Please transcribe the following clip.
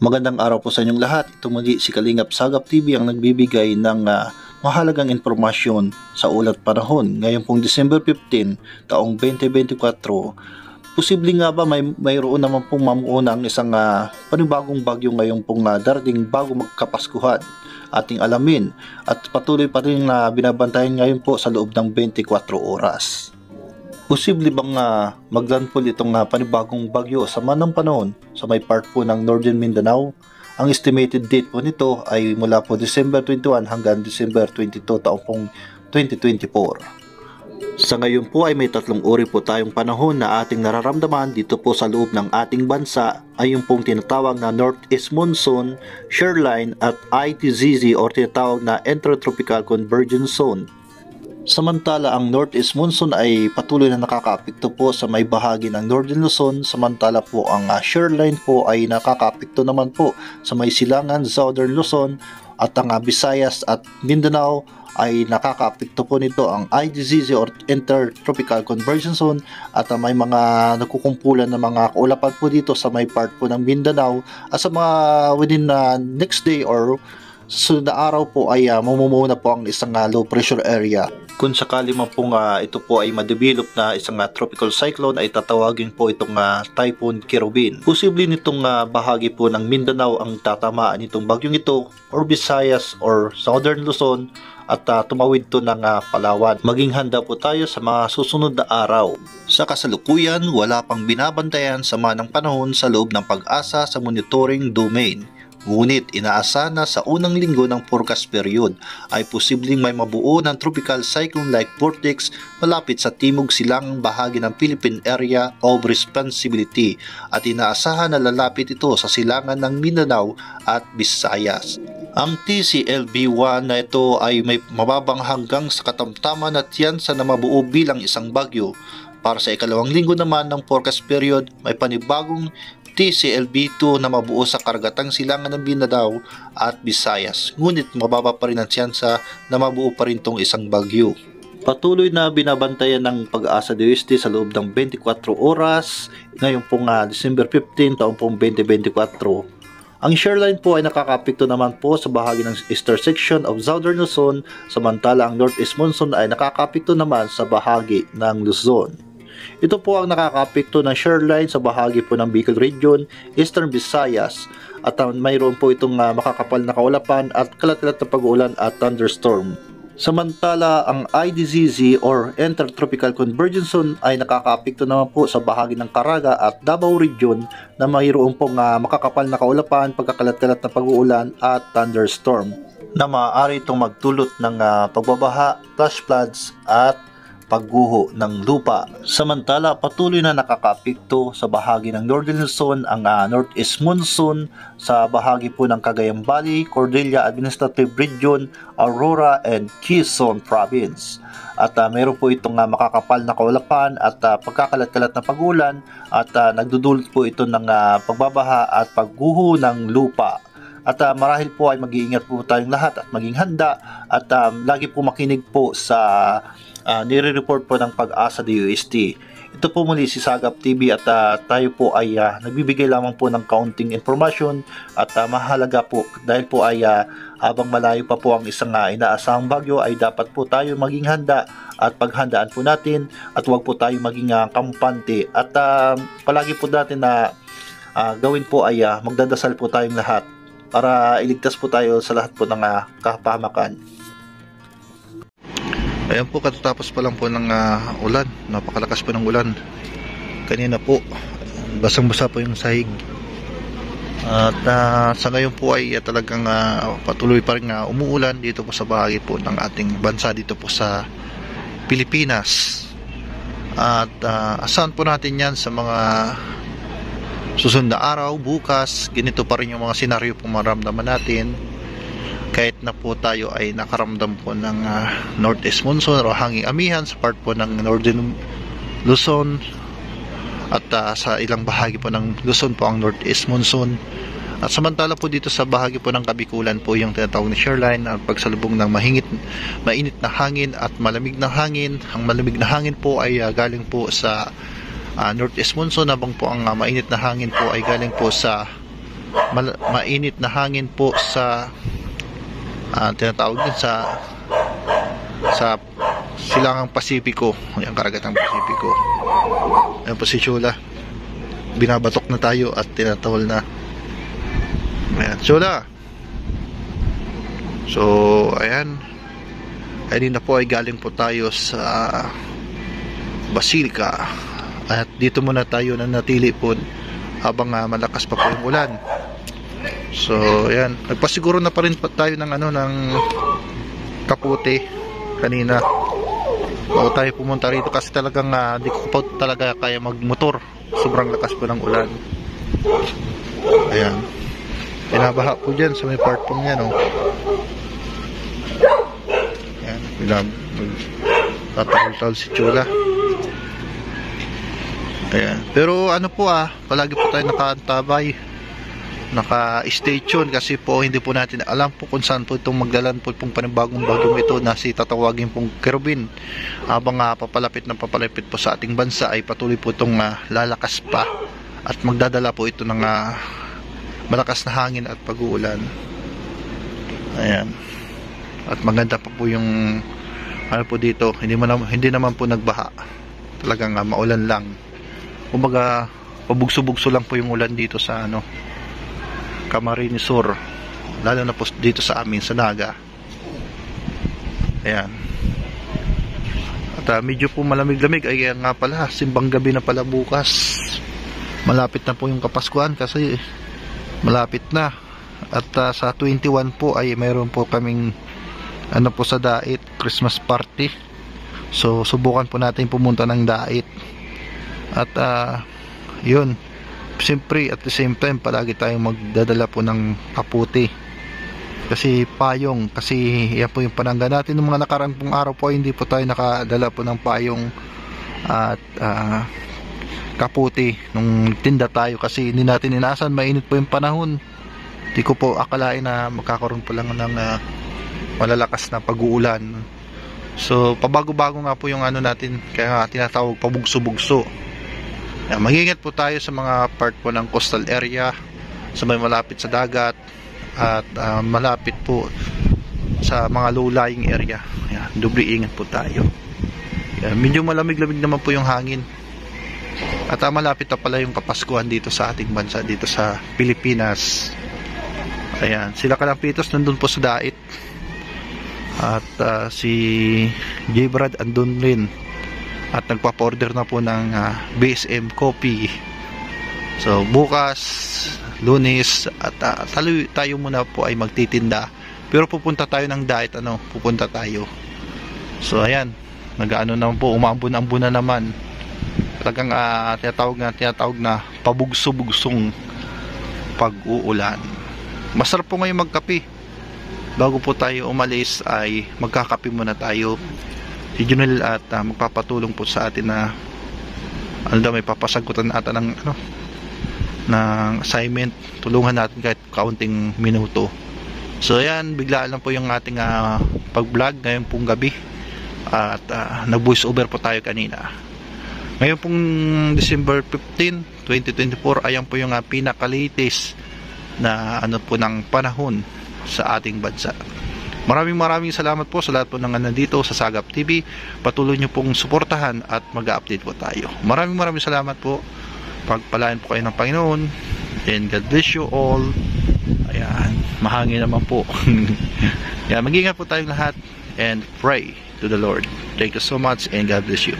Magandang araw po sa inyong lahat. Ito muli si Kalingap Sagap TV ang nagbibigay ng mahalagang impormasyon sa ulat panahon. Ngayon pong December 15, taong 2024, posible nga ba mayroon naman pong mamuuna ang isang panibagong bagyo ngayon pong darating bago magkapaskuhan? Ating alamin at patuloy pa rin binabantayan ngayon po sa loob ng 24 oras. Posible bang maglandfall itong panibagong bagyo sa manang panahon sa may part po ng Northern Mindanao? Ang estimated date po nito ay mula po December 21 hanggang December 22 taong pong 2024. Sa ngayon po ay may tatlong uri po tayong panahon na ating nararamdaman dito po sa loob ng ating bansa, ay yung pong tinatawag na Northeast Monsoon, Shoreline at ITZZ o tinatawag na Intertropical Convergence Zone. Samantala ang Northeast Monsoon ay patuloy na nakakaapekto po sa may bahagi ng Northern Luzon, samantala po ang Shoreline po ay nakakaapekto naman po sa may silangan Southern Luzon, at ang Visayas at Mindanao ay nakakaapekto po nito ang ITZZ or Intertropical Convergence Zone, at may mga nagkukumpulan na mga kaulapan po dito sa may part po ng Mindanao, at sa mga within next day or susunod na araw po ay mamumuna po ang isang low pressure area. Kung sakali man pong ito po ay ma-develop na isang tropical cyclone, ay tatawagin po itong Typhoon Kerubin. Posible nitong bahagi po ng Mindanao ang tatamaan nitong bagyong ito, or Visayas or Southern Luzon, at tumawid to ng Palawan. Maging handa po tayo sa mga susunod na araw. Sa kasalukuyan, wala pang binabantayan sama ng panahon sa loob ng Pag-asa sa monitoring domain. Ngunit inaasahan na sa unang linggo ng forecast period ay posibleng may mabuo ng tropical cyclone-like vortex malapit sa timog silangang bahagi ng Philippine Area of Responsibility, at inaasahan na lalapit ito sa silangan ng Mindanao at Visayas. Ang TCLB-1 na ito ay may mababang hanggang sa katamtaman at tiyansa na mabuo bilang isang bagyo. Para sa ikalawang linggo naman ng forecast period, may panibagong TCLB-2 na mabuo sa karagatang silangan ng Mindanao at Visayas, ngunit mababa pa rin ang tsansa na mabuo pa rin itong isang bagyo. Patuloy na binabantayan ng Pag-asa DOST sa loob ng 24 oras ngayon pong December 15 taong pong 2024. Ang shoreline po ay nakakapekto naman po sa bahagi ng eastern section of Southern Luzon, samantala ang Northeast Monsoon ay nakakapekto naman sa bahagi ng Luzon. Ito po ang nakakaapekto ng shoreline sa bahagi po ng Bicol Region, Eastern Visayas, at mayroon po itong makakapal na kaulapan at kalat-kalat na pag-uulan at thunderstorm. Samantala ang ITZZ or Intertropical Convergence Zone ay nakakaapekto naman po sa bahagi ng Caraga at Davao Region na mayroon pong makakapal na kaulapan, pagkakalat-kalat na pag-uulan at thunderstorm na maaari itong magdulot ng pagbabaha, flash floods at pagguho ng lupa. Samantala, patuloy na nakakaapekto sa bahagi ng Northern Luzon ang Northeast Monsoon sa bahagi po ng Cagayan Valley, Cordillera Administrative Region, Aurora and Quezon Province. At meron po itong makakapal na kaulapan at pagkakalat-kalat na pag-ulan, at nagdudulot po ito ng pagbabaha at pagguho ng lupa. At marahil po ay mag-iingat po tayong lahat at maging handa, at lagi po makinig po sa nire-report po ng Pag-asa DOST. Ito po muli si Sagap TV, at tayo po ay nagbibigay lamang po ng kaunting informasyon, at mahalaga po dahil po ay habang malayo pa po ang isang inaasahang bagyo ay dapat po tayo maging handa at paghandaan po natin, at huwag po tayo maging kampante, at palagi po natin na gawin po ay magdadasal po tayong lahat para iligtas po tayo sa lahat po ng kapahamakan. Ayan po, katatapos pa lang po ng ulan. Napakalakas po ng ulan kanina po, basang-basa po yung sahig, at sa ngayon po ay talagang patuloy pa rin umuulan dito po sa bahagi po ng ating bansa dito po sa Pilipinas. At asahan po natin yan sa mga susunod na araw. Bukas, ganito pa rin yung mga senaryo po maramdaman natin, kahit na po tayo ay nakaramdam po ng Northeast Monsoon o hanging amihan sa part po ng Northern Luzon, at sa ilang bahagi po ng Luzon po ang Northeast Monsoon. At samantala po dito sa bahagi po ng Kabikulan po yung tinatawag na shoreline at pagsalubong ng mainit na hangin at malamig na hangin. Ang malamig na hangin po ay galing po sa Northeast Monsoon, habang po ang mainit na hangin po ay galing po sa mainit na hangin po sa tinatawag din sa silangang Pasipiko, yung karagatang Pasipiko. Ayan po si Chula, binabatok na tayo at tinatawal na. Ayan, Chula. So ayan, ayun na po, ay galing po tayo sa Basilica at dito muna tayo na natili po habang malakas pa po yung ulan. So ayan, nagpasiguro na pa rin pa tayo ng ng kaputi kanina bago tayo pumunta rito, kasi talagang di ko pa talaga kaya magmotor, sobrang lakas po ng ulan. Ayan, binabaha po dyan sa may part pong yan, ayan, tatawal si Chula. Ayan, pero po palagi po tayo nakaantabay, naka-stay tuned, kasi po hindi po natin alam po kung saan po itong magdalan po pong panibagong bagong ito na si tatawagin pong Kerubin. Habang papalapit po sa ating bansa, ay patuloy po itong lalakas pa at magdadala po ito ng malakas na hangin at pag-uulan. Ayan, at maganda pa po yung po dito, hindi naman po nagbaha, talagang maulan lang, kumbaga pabugso-bugso lang po yung ulan dito sa Camarines Sur, lalo na po dito sa amin sa Naga. Ayan, at medyo po malamig-lamig. Ay nga pala, simbang gabi na pala bukas, malapit na po yung Kapaskuhan kasi malapit na. At sa 21 po ay mayroon po kaming po sa Dait, Christmas party. So subukan po natin pumunta ng Dait. At yun, siyempre at the same time palagi tayong magdadala po ng kaputi, kasi payong, kasi yan po yung panangga natin ng mga nakarang pong araw po, hindi po tayo nakadala po ng payong at kaputi nung tinda tayo, kasi hindi natin inaasahan mainit po yung panahon. Hindi ko po akalain na magkakaroon po lang ng malalakas na pag-uulan. So pabago-bago nga po yung natin, kaya nga tinatawag pabugso-bugso. Mag-ingat po tayo sa mga part po ng coastal area, sa may malapit sa dagat at malapit po sa mga low-lying area. Ayan, doble ingat po tayo. Ayan, medyo malamig-lamig naman po yung hangin. At malapit na pala yung Kapaskuhan dito sa ating bansa, dito sa Pilipinas. Ayan, sila Kalampitos nandun po sa Dait. At si J. Brad andun rin. At nagpa-order na po ng BSM coffee. So bukas, Lunes, at tayo muna po ay magtitinda. Pero pupunta tayo ng Dait, pupunta tayo. So ayan, naman po, umambon-ambon na naman. Talagang tinatawag na pabugso-bugsong pag-uulan. Masarap po ngayon magkape. Bago po tayo umalis ay magkakape muna tayo. Si Junel at magpapatulong po sa atin na may papasagutan ata ng ng assignment. Tulungan natin kahit kaunting minuto. So ayan, biglaan lang po yung ating pag-vlog ngayon pong gabi. At nag-voice over po tayo kanina. Ngayon pong December 15, 2024, ayan po yung pinaka-latest na po ng panahon sa ating bansa. Maraming salamat po sa lahat po ng nandito sa Sagap TV. Patuloy nyo pong suportahan at mag-update po tayo. Maraming salamat po. Pagpalain po kayo ng Panginoon, and God bless you all. Ayan, mahangin naman po. Ayan, mag-ingat po tayong lahat and pray to the Lord. Thank you so much and God bless you.